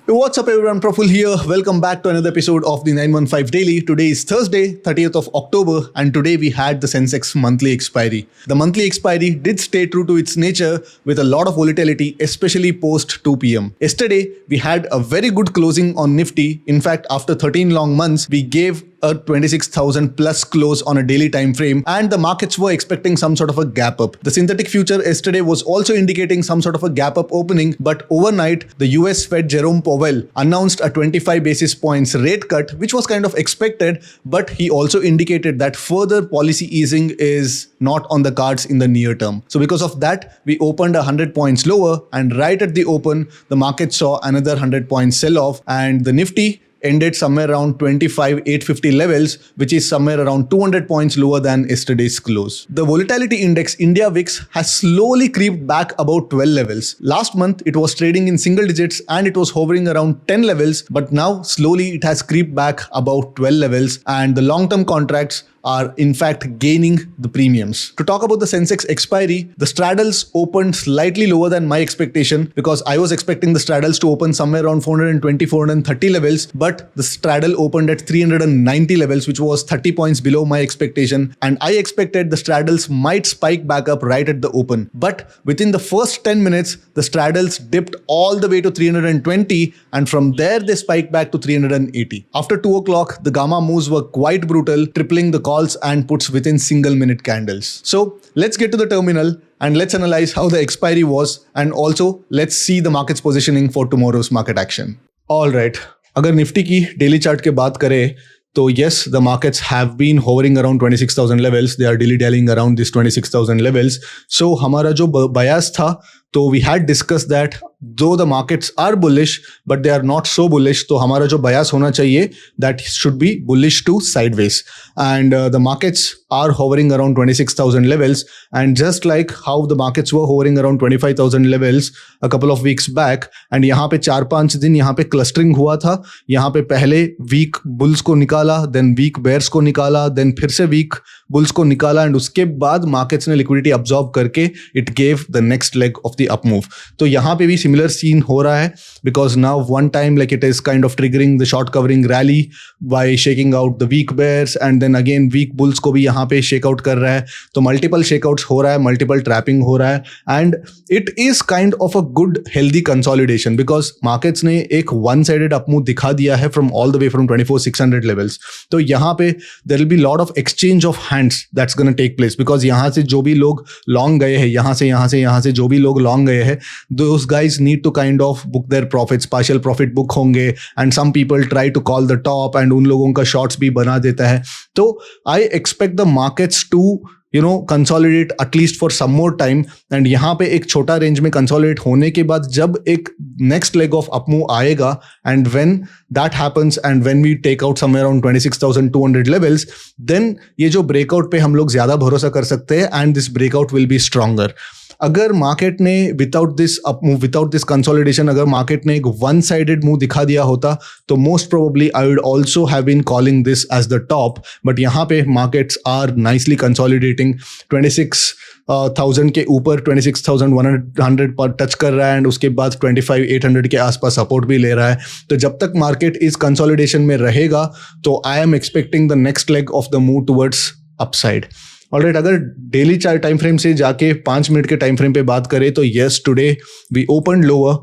What's up everyone, Praful here. Welcome back to another episode of the 915 Daily. Today is Thursday, 30th of October, and today we had the Sensex monthly expiry. The monthly expiry did stay true to its nature with a lot of volatility, especially post 2 p.m. Yesterday, we had a very good closing on Nifty. In fact, after 13 long months, we gave a 26,000 plus close on a daily time frame, and the markets were expecting some sort of a gap up. The synthetic future yesterday was also indicating some sort of a gap up opening, but overnight the US Fed Jerome Powell announced a 25 basis points rate cut, which was kind of expected, but he also indicated that further policy easing is not on the cards in the near term. So because of that, we opened 100 points lower, and right at the open the market saw another 100 points sell off, and the Nifty ended somewhere around 25,850 levels, which is somewhere around 200 points lower than yesterday's close. The volatility index India VIX has slowly creeped back about 12 levels. Last month it was trading in single digits and it was hovering around 10 levels, but now slowly it has creeped back about 12 levels, and the long-term contracts are in fact gaining the premiums. To talk about the Sensex expiry, the straddles opened slightly lower than my expectation, because I was expecting the straddles to open somewhere around 420, 430 levels, but the straddle opened at 390 levels, which was 30 points below my expectation, and I expected the straddles might spike back up right at the open. But within the first 10 minutes, the straddles dipped all the way to 320, and from there they spiked back to 380. After 2 o'clock, the gamma moves were quite brutal, tripling the calls and puts within single minute candles. So let's get to the terminal and let's analyze how the expiry was, and also let's see the market's positioning for tomorrow's market action. Alright, अगर Nifty की daily chart के बात करें तो yes, the markets have been hovering around 26,000 levels. They are dilly-dallying around this 26,000 levels. So हमारा जो bias था, तो we had discussed that though the markets are bullish but they are not so bullish, तो हमारा जो bias होना चाहिए that should be bullish to sideways, and the markets are hovering around 26,000 levels, and just like how the markets were hovering around 25,000 levels a couple of weeks back, and यहाँ पे 4-5 दिन यहाँ पे clustering हुआ था. यहाँ पे पहले weak bulls को निकाला, then weak bears को निकाला, then फिर से weak bulls को निकाला, and उसके बाद markets ने liquidity absorb करके it gave the next leg of the up move. तो यहाँ पे भी similar scene हो रहा है, because now one time like it is kind of triggering the short covering rally by shaking out the weak bears, and then again weak bulls को भी यहाँ पे shake out कर रहा है. तो multiple shakeouts हो रहा है, multiple trapping हो रहा है, and it is kind of a good healthy consolidation, because markets ने एक one sided up move दिखा दिया है from all the way from 24,600 levels. तो यहाँ पे there will be lot of exchange of hands that's going to take place, because यहाँ से जो भी लोग long गए हैं, यहाँ से जो भी लोग long गए हैं, those guys need to kind of book their profits, partial profit book होंगे, and some people try to call the top and उन लोगों का shorts भी बना देता है. तो I expect the markets to consolidate at least for some more time, and यहाँ पे एक छोटा रेंज में consolidate होने के बाद जब एक next leg of up move आएगा, and when that happens and when we take out somewhere around 26,200 levels, then ये जो breakout पे हम लोग ज़्यादा भरोसा कर सकते हैं, and this breakout will be stronger. अगर मार्केट ने without this up move, without this consolidation, अगर मार्केट ने एक वन साइडेड मूव दिखा दिया होता, तो most probably I would also have been calling this as the top. But यहाँ पे मार्केट्स आर नाइसली कंसोलिडेटिंग. 26,000 के ऊपर 26,100 पर टच कर रहा है, एंड उसके बाद 25,800 के आसपास सपोर्ट भी ले रहा है. तो जब तक मार्केट इस कंसोलिडेशन में रहेगा, तो I am expecting the next leg of the move towards upside. Alright, अगर डेली चार्ट टाइम फ्रेम से जाके 5 मिनट के टाइम फ्रेम पे बात करें तो yes, today we open lower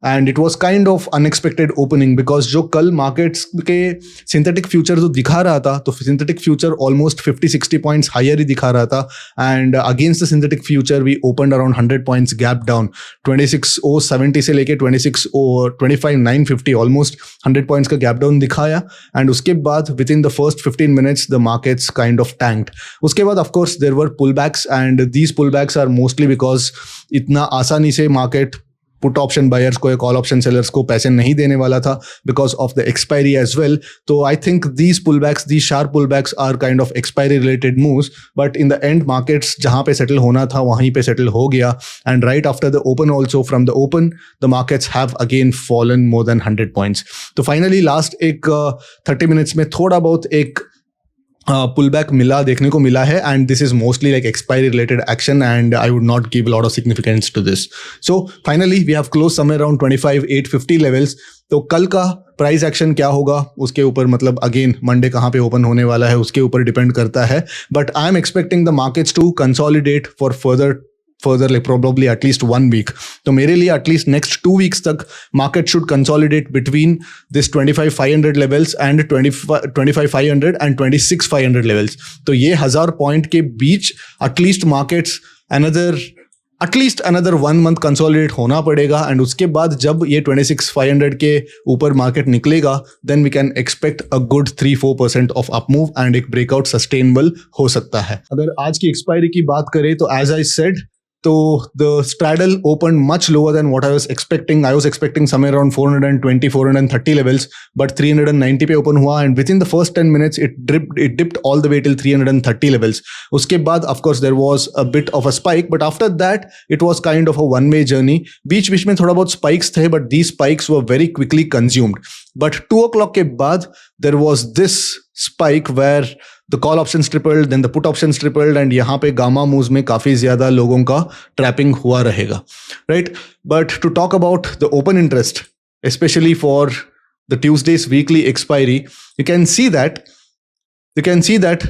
and it was kind of unexpected opening, because जो कल मार्केट्स के सिंथेटिक फ्यूचर जो दिखा रहा था, तो synthetic future almost 50-60 points higher ही दिखा रहा था, and against the synthetic future we open around 100 points gap down. 26,070 से लेके 25,950 ऑलमोस्ट 100 पॉइंट्स का गैप डाउन दिखाया, एंड उसके बाद within the first 15 minutes the markets kind of tanked. उसके बाद of course there were pull backs, and these pull backs are mostly because इतना आसानी से मार्केट पुट ऑप्शन बायर्स को या कॉल ऑप्शन सेलर्स को पैसे नहीं देने वाला था because of the expiry as well. तो I think these pullbacks, these sharp pullbacks are kind of expiry related moves, but in the end markets जहाँ पे सेटल होना था वहीं पे सेटल हो गया, and right after the open also from the open the markets have again fallen more than 100 points. तो finally last एक 30 मिनट्स में थोड़ा बहुत एक पुल बैक मिला देखने को मिला है and this is mostly like expiry related action and I would not give lot of significance to this. So finally we have close somewhere around 25,850 levels. तो कल का प्राइस एक्शन क्या होगा उसके ऊपर, मतलब अगेन मंडे कहाँ पे ओपन होने वाला है उसके ऊपर डिपेंड करता है. But I am expecting the markets to consolidate for further like probably at least 1 week. तो मेरे लिए at least next 2 weeks तक market should consolidate between this 25,500 levels and 25,500 and 26,500 levels. तो ये 1000 पॉइंट के बीच at least markets another 1 month consolidate होना पड़ेगा. And उसके बाद जब ये 26,500 के ऊपर मार्केट निकलेगा then we can expect a good 3-4% of up move and एक breakout sustainable हो सकता है. अगर आज की एक्सपायरी की बात करें तो as I said, तो the straddle opened much lower than what I was expecting. I was expecting somewhere around 420-430 levels, but 390 पे open हुआ and within the first 10 minutes it dipped all the way till 330 levels. उसके बाद of course there was a bit of a spike, but after that it was kind of a one-way journey. बीच में थोड़ा बहुत spikes थे, but these spikes were very quickly consumed. But 2 o'clock के बाद there was this spike where the call options tripled, then the put options tripled, and यहाँ पे gamma moves में काफी ज्यादा लोगों का trapping हुआ रहेगा, right? But to talk about the open interest, especially for the Tuesday's weekly expiry, you can see that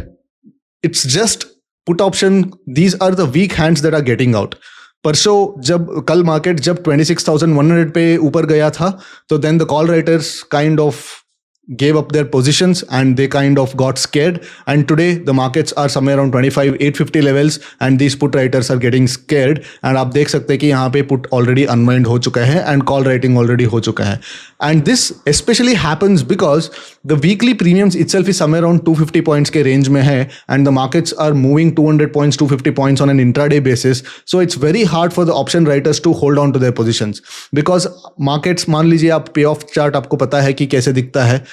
it's just put option. These are the weak hands that are getting out. परसों जब कल market जब 26,100 पे ऊपर गया था, तो then the call writers kind of gave up their positions and they kind of got scared, and today the markets are somewhere around 25,850 levels and these put writers are getting scared. and आप देख सकते हैं कि यहाँ पे put already unwind हो चुका है and call writing already हो चुका है. and this especially happens because the weekly premiums itself is somewhere around 250 points के range में है and the markets are moving 200 points 250 points on an intraday basis. so it's very hard for the option writers to hold on to their positions because markets, मान लीजिए आप पे of chart आपको पता है कि कैसे दिखता है.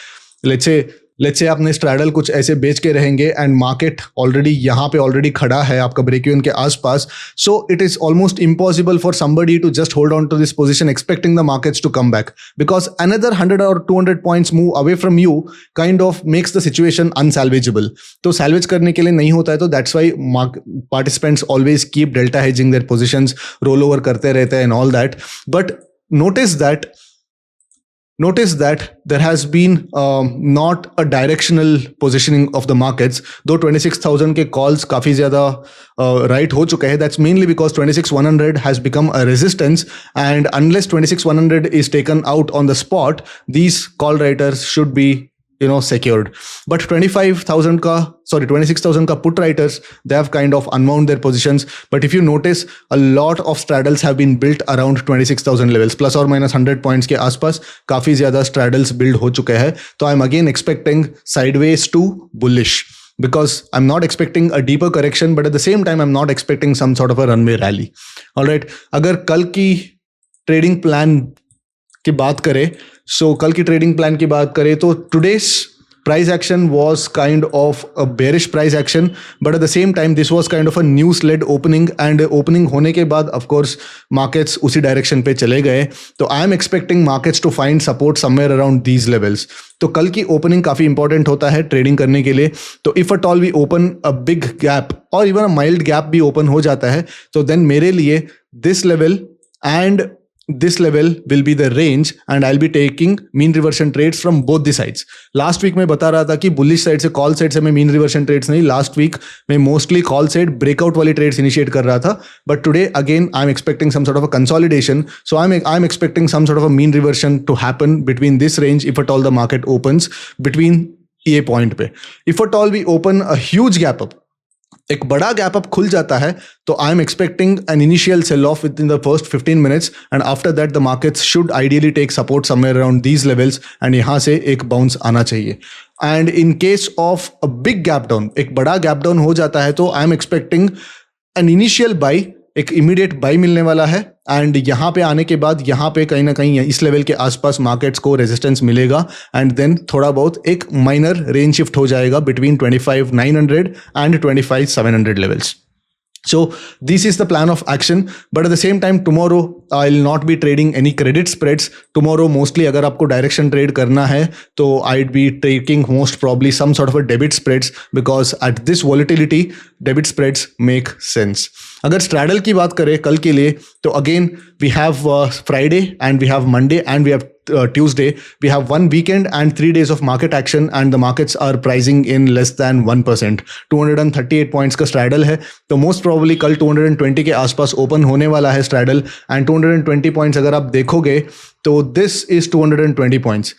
लेट्स से आपने स्ट्रैडल कुछ ऐसे बेच के रहेंगे एंड मार्केट ऑलरेडी यहाँ पे ऑलरेडी खड़ा है आपका ब्रेक इवन के आसपास. So it is almost impossible for somebody to just hold on to this position expecting the markets to come back because another 100 और 200 points move away from you kind of makes the situation unsalvageable. तो salvage करने के लिए नहीं होता है, तो that's why participants always keep delta hedging their positions, roll over करते रहते हैं and all that. But notice that there has been not a directional positioning of the markets, though 26,000 के calls काफी ज़्यादा right हो चुके हैं. That's mainly because 26,100 has become a resistance, and unless 26,100 is taken out on the spot, these call writers should be secured. But 26,000 ka put writers, they have kind of unwound their positions. But if you notice, a lot of straddles have been built around 26,000 levels, plus or minus 100 points के आसपास काफी ज्यादा straddles build हो चुके हैं. तो I'm again expecting sideways to bullish because I'm not expecting a deeper correction, but at the same time I'm not expecting some sort of a runway rally. All right, अगर कल की trading plan की बात करें, कल की trading plan की बात करें तो today's price action was kind of a bearish price action, but at the same time this was kind of a news led opening, and opening होने के बाद ऑफ कोर्स मार्केट्स उसी डायरेक्शन पे चले गए. तो I am expecting markets to find support somewhere around these levels. तो कल की ओपनिंग काफ़ी इंपॉर्टेंट होता है ट्रेडिंग करने के लिए. तो if at all we open a big gap और इवन अ माइल्ड गैप भी ओपन हो जाता है, तो देन मेरे लिए this level and this level will be the range and I'll be taking mean reversion trades from both the sides. Last week मैं बता रहा था कि bullish side से call side से मैं mean reversion trades नहीं, last week मैं mostly call side breakout वाली trades initiate कर रहा था. But today again I'm expecting some sort of a consolidation, so I'm expecting some sort of a mean reversion to happen between this range if at all the market opens between ये point पे. If at all we open a huge gap up, एक बड़ा gap up खुल जाता है, तो I am expecting an initial sell off within the first 15 minutes and after that the markets should ideally take support somewhere around these levels and यहाँ से एक bounce आना चाहिए. And in case of a big gap down, एक बड़ा gap down हो जाता है, तो I am expecting an initial buy, एक इमीडिएट बाई मिलने वाला है. एंड यहाँ पे आने के बाद यहाँ पे कहीं ना कहीं इस लेवल के आसपास मार्केट्स को रेजिस्टेंस मिलेगा एंड देन थोड़ा बहुत एक माइनर रेंज शिफ्ट हो जाएगा between 25,900 and 25,700 levels. So this is the plan of action. But at the same time, tomorrow I'll not be trading any credit spreads. Tomorrow mostly अगर आपको direction trade करना है तो I'd be taking most probably some sort of a debit spreads, because at this volatility debit spreads make sense. अगर straddle की बात करें कल के लिए तो again we have Friday and we have Monday and we have Tuesday. We have one weekend and 3 days of market action, and the markets are pricing in less than 1%. 238 points का straddle है, तो most probably कल 220 के आसपास open होने वाला है straddle, and 220 points अगर आप देखोगे तो this is 220 points.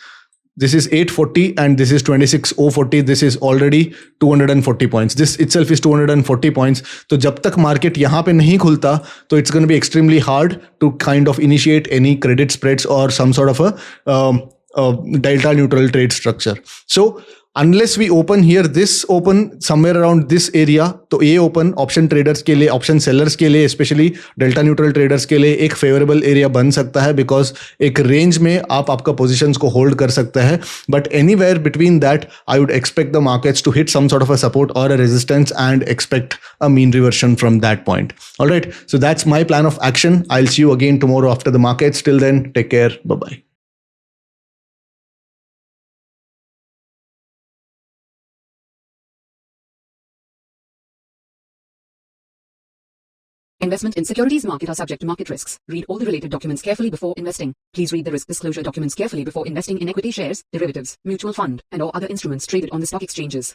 This is 840 and this is 26040. This is already 240 points. This itself is 240 points. तो जब तक मार्केट यहाँ पे नहीं खुलता तो it's going to be extremely hard to kind of initiate any credit spreads or some sort of a delta neutral trade structure. So unless we open here, this open somewhere around this area, तो ये open option traders के लिए, option sellers के लिए, especially delta neutral traders के लिए एक favorable area बन सकता है, because एक range में आप आपका positions को hold कर सकते हैं. But anywhere between that, I would expect the markets to hit some sort of a support or a resistance and expect a mean reversion from that point. All right, so that's my plan of action. I'll see you again tomorrow after the markets. Till then, take care. Bye-bye. Investment in securities market are subject to market risks. Read all the related documents carefully before investing. Please read the risk disclosure documents carefully before investing in equity shares, derivatives, mutual fund, and or other instruments traded on the stock exchanges.